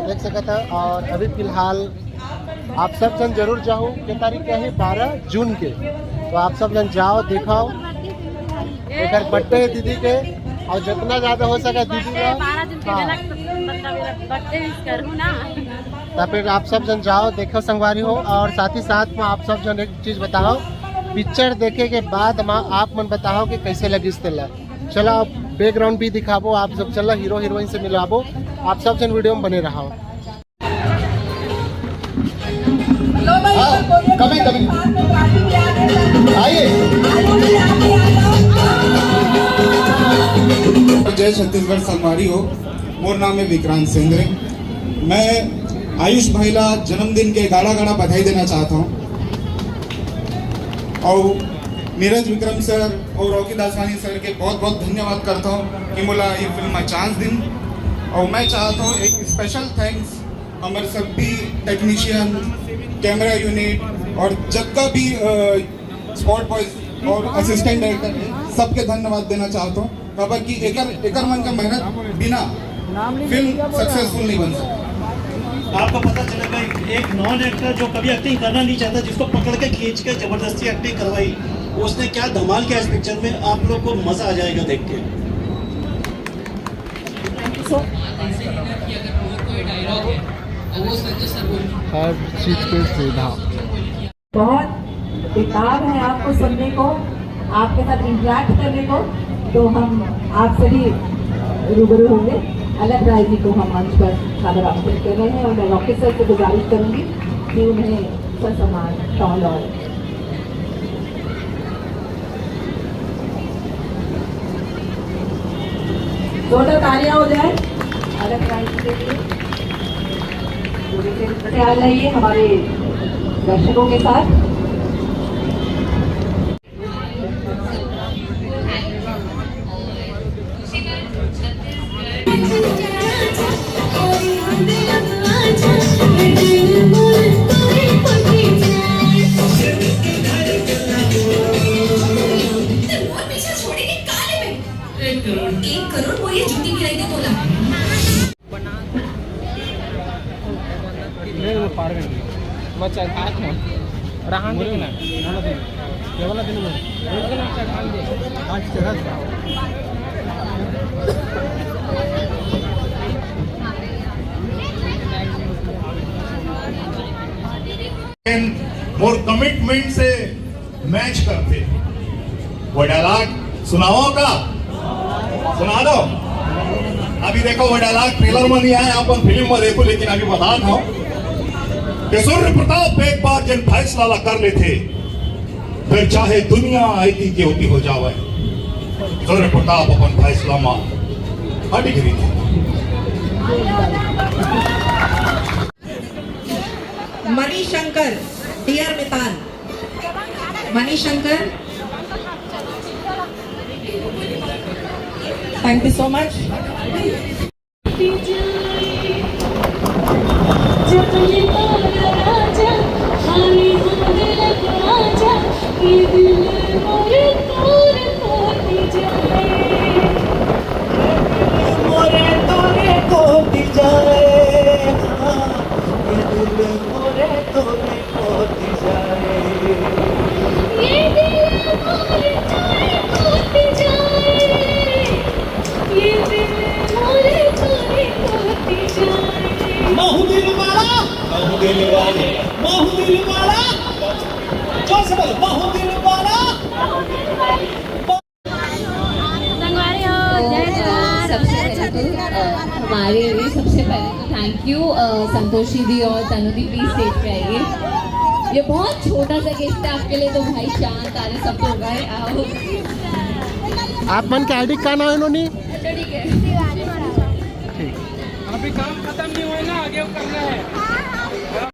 देख सकते था। और अभी फिलहाल आप सब जन जरूर जाओ, के तारीख क्या है 12 जून के, तो आप सब जन जाओ दिखाओ। एक बर्थडे है दीदी के, और जितना ज़्यादा हो सके दीदी का तो फिर आप सब जन जाओ देखो संगवारी हो। और साथ ही साथ में आप सब जन एक चीज़ बताओ, पिक्चर देखे के बाद आप मन बताओ कि कैसे लगी इस तेला। चलो आप बैकग्राउंड भी दिखाबो, आप सब चलो हीरो हीरोइन से मिलाबो, आप सब जन वीडियो में बने रहो। कभी कभी आइए। जय छत्तीसगढ़ संगवारी हो, मोर नाम है विक्रांत सेंद्रे। मैं आयुष भाईला जन्मदिन के गाड़ा गाड़ा बधाई देना चाहता हूँ, और नीरज विक्रम सर और रॉकी दासवानी सर के बहुत बहुत धन्यवाद करता हूँ कि मुला ये फिल्म में चांस दिन। और मैं चाहता हूँ एक स्पेशल थैंक्स हमारे सभी टेक्नीशियन, कैमरा यूनिट और जितना भी स्पॉट बॉयज और असिस्टेंट डायरेक्टर सबके धन्यवाद देना चाहता हूँ। खबर कि एकर मन का मेहनत बिना फिल्म सक्सेसफुल नहीं बन सकता। आपको पता चलेगा एक नॉन एक्टर जो कभी एक्टिंग करना नहीं चाहता, जिसको पकड़ के खींच के जबरदस्ती एक्टिंग करवाई, उसने क्या धमाल किया इस पिक्चर में। आप लोग को मजा आ जाएगा देख के। हर चीज की सुविधा बहुत किताब है आपको सुनने को, आपके साथ इंटरेक्ट करने को, तो हम आपसे भी रूबरू होंगे। अलग राय जी को हम मंच पर सादर आमंत्रित कर रहे हैं, और मैं रॉकी सर से गुजारिश करूंगी कि उन्हें ससम्मान शॉल और जोरदार तालियां हो जाए अलग राय जी के लिए। ख्याल रहिए हमारे दर्शकों के साथ। एक करोड़ वो ये जूती गिराई दे बोला। मोर कमिटमेंट से मैच करते। वो डायलॉग सुनाओ का, सुना दो। अभी देखो वो डायलॉग ट्रेलर में नहीं आया, अपन फिल्म में देखो, लेकिन अभी बता रहा हूं कि सूर्य प्रताप एक बार जन फैसला कर लेते, फिर चाहे दुनिया आईती की होती हो जावे, सूर्य प्रताप अपन फैसला में अड़ी गिरी थे। मणिशंकर, डियर मितान, Manishankar, thank you so much. हमारे लिए सबसे पहले तो थैंक यू संतोषी दी और तनु दी, प्लीज स्टेज पे आइए। ये बहुत छोटा सा गिफ्ट है आपके लिए, तो भाई शांत आ रहे सब लोग आए। आओ आप मन के आईडी का नाम है नोनी? ठीक है, अभी काम खत्म नहीं हुआ ना, आगे करना है।